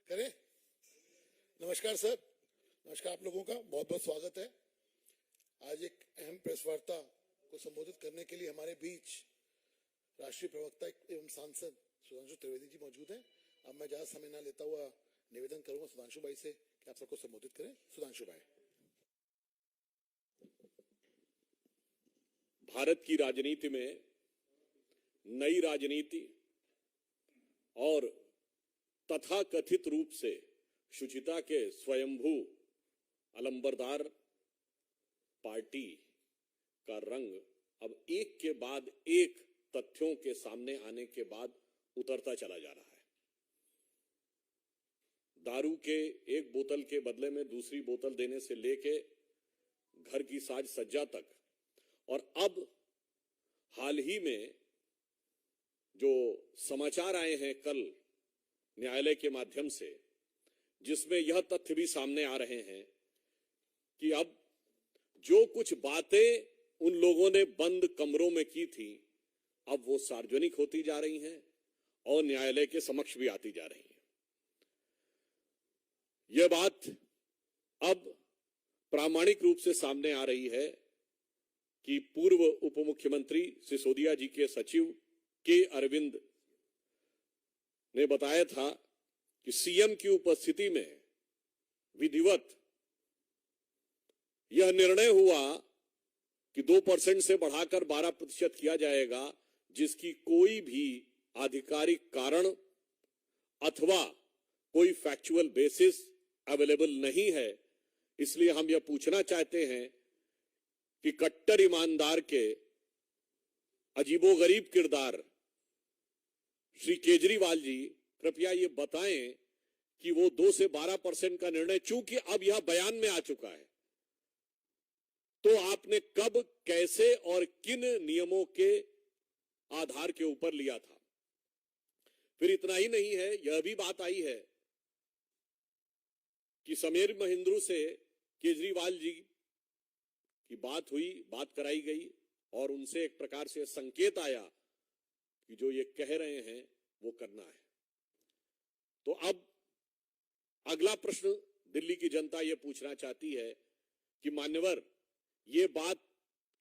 करें। नमस्कार सर, नमस्कार आप लोगों का बहुत बहुत स्वागत है। आज एक अहम प्रेस वार्ता को संबोधित करने के लिए हमारे बीच राष्ट्रीय प्रवक्ता एवं सांसद सुधांशु त्रिवेदी जी मौजूद हैं। अब मैं ज्यादा समय न लेता हुआ निवेदन करूंगा सुधांशु भाई से कि आप सबको संबोधित करें। सुधांशु भाई। भारत की राजनीति में नई राजनीति और तथाकथित रूप से शुचिता के स्वयंभू अलंबरदार पार्टी का रंग अब एक के बाद एक तथ्यों के सामने आने के बाद उतरता चला जा रहा है। दारू के एक बोतल के बदले में दूसरी बोतल देने से लेके घर की साज सज्जा तक, और अब हाल ही में जो समाचार आए हैं कल न्यायालय के माध्यम से, जिसमें यह तथ्य भी सामने आ रहे हैं कि अब जो कुछ बातें उन लोगों ने बंद कमरों में की थी अब वो सार्वजनिक होती जा रही हैं और न्यायालय के समक्ष भी आती जा रही हैं। यह बात अब प्रामाणिक रूप से सामने आ रही है कि पूर्व उप मुख्यमंत्री सिसोदिया जी के सचिव के अरविंद ने बताया था कि सीएम की उपस्थिति में विधिवत यह निर्णय हुआ कि 2% से बढ़ाकर 12% किया जाएगा, जिसकी कोई भी आधिकारिक कारण अथवा कोई फैक्चुअल बेसिस अवेलेबल नहीं है। इसलिए हम यह पूछना चाहते हैं कि कट्टर ईमानदार के अजीबोगरीब किरदार श्री केजरीवाल जी कृपया ये बताएं कि वो 2 से 12% का निर्णय, चूंकि अब यह बयान में आ चुका है, तो आपने कब, कैसे और किन नियमों के आधार के ऊपर लिया था। फिर इतना ही नहीं है, यह भी बात आई है कि समीर महिंद्रू से केजरीवाल जी की बात हुई, बात कराई गई और उनसे एक प्रकार से संकेत आया कि जो ये कह रहे हैं वो करना है। तो अब अगला प्रश्न दिल्ली की जनता ये पूछना चाहती है कि मान्यवर, ये बात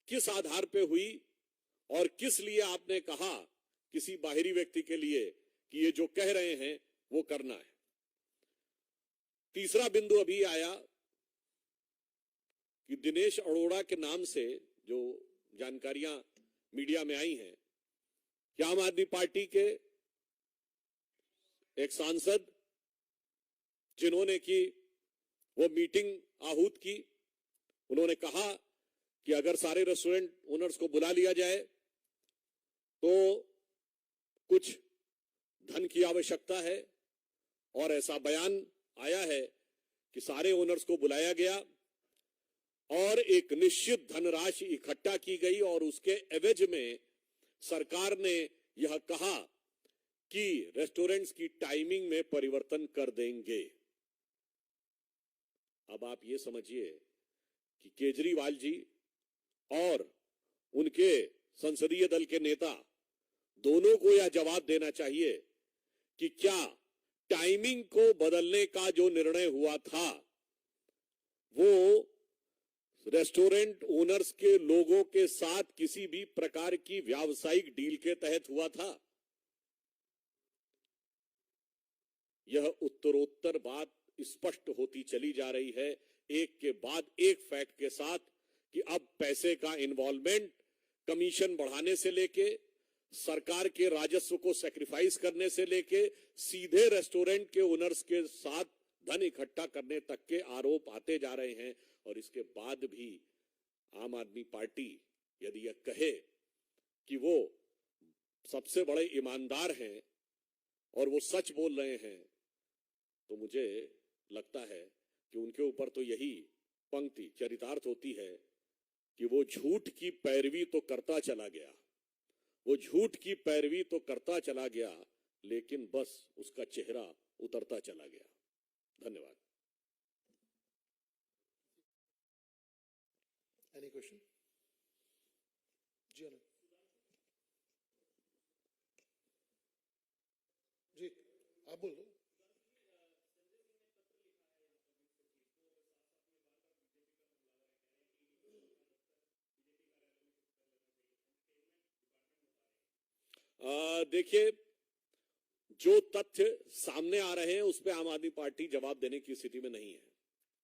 किस आधार पे हुई और किस लिए आपने कहा किसी बाहरी व्यक्ति के लिए कि ये जो कह रहे हैं वो करना है। तीसरा बिंदु अभी आया कि दिनेश अरोड़ा के नाम से जो जानकारियां मीडिया में आई हैं कि आम आदमी पार्टी के एक सांसद जिन्होंने की वो मीटिंग आहूत की, उन्होंने कहा कि अगर सारे रेस्टोरेंट ओनर्स को बुला लिया जाए तो कुछ धन की आवश्यकता है, और ऐसा बयान आया है कि सारे ओनर्स को बुलाया गया और एक निश्चित धनराशि इकट्ठा की गई और उसके एवज में सरकार ने यह कहा कि रेस्टोरेंट्स की टाइमिंग में परिवर्तन कर देंगे। अब आप ये समझिए कि केजरीवाल जी और उनके संसदीय दल के नेता दोनों को यह जवाब देना चाहिए कि क्या टाइमिंग को बदलने का जो निर्णय हुआ था वो रेस्टोरेंट ओनर्स के लोगों के साथ किसी भी प्रकार की व्यावसायिक डील के तहत हुआ था। यह उत्तरोत्तर बात स्पष्ट होती चली जा रही है एक के बाद एक फैक्ट के साथ कि अब पैसे का इन्वॉल्वमेंट कमीशन बढ़ाने से लेके, सरकार के राजस्व को सैक्रिफाइस करने से लेके, सीधे रेस्टोरेंट के ओनर्स के साथ धन इकट्ठा करने तक के आरोप आते जा रहे हैं। और इसके बाद भी आम आदमी पार्टी यदि यह कहे कि वो सबसे बड़े ईमानदार हैं और वो सच बोल रहे हैं, तो मुझे लगता है कि उनके ऊपर तो यही पंक्ति चरितार्थ होती है कि वो झूठ की पैरवी तो करता चला गया, वो झूठ की पैरवी तो करता चला गया, लेकिन बस उसका चेहरा उतरता चला गया। धन्यवाद। Any question? जी आनंद जी, आप बोल दो। देखिए, जो तथ्य सामने आ रहे हैं उस पर आम आदमी पार्टी जवाब देने की स्थिति में नहीं है।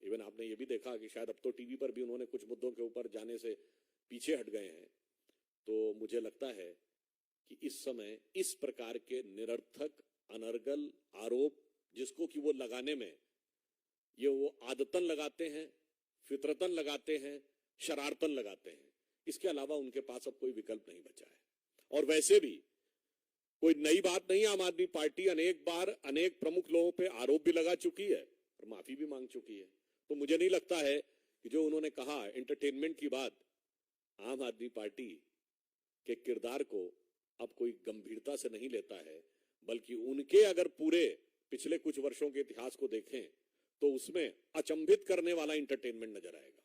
इवन आपने ये भी देखा कि शायद अब तो टीवी पर भी उन्होंने कुछ मुद्दों के ऊपर जाने से पीछे हट गए हैं। तो मुझे लगता है कि इस समय इस प्रकार के निरर्थक अनर्गल आरोप जिसको कि वो लगाने में ये वो आदतन लगाते हैं, फितरतन लगाते हैं, शरारतन लगाते हैं, इसके अलावा उनके पास अब कोई विकल्प नहीं बचा है। और वैसे भी कोई नई बात नहीं, आम आदमी पार्टी अनेक बार अनेक प्रमुख लोगों पे आरोप भी लगा चुकी है और माफी भी मांग चुकी है। तो मुझे नहीं लगता है कि जो उन्होंने कहा एंटरटेनमेंट की बात, आम आदमी पार्टी के किरदार को अब कोई गंभीरता से नहीं लेता है, बल्कि उनके अगर पूरे पिछले कुछ वर्षों के इतिहास को देखें तो उसमें अचंभित करने वाला एंटरटेनमेंट नजर आएगा।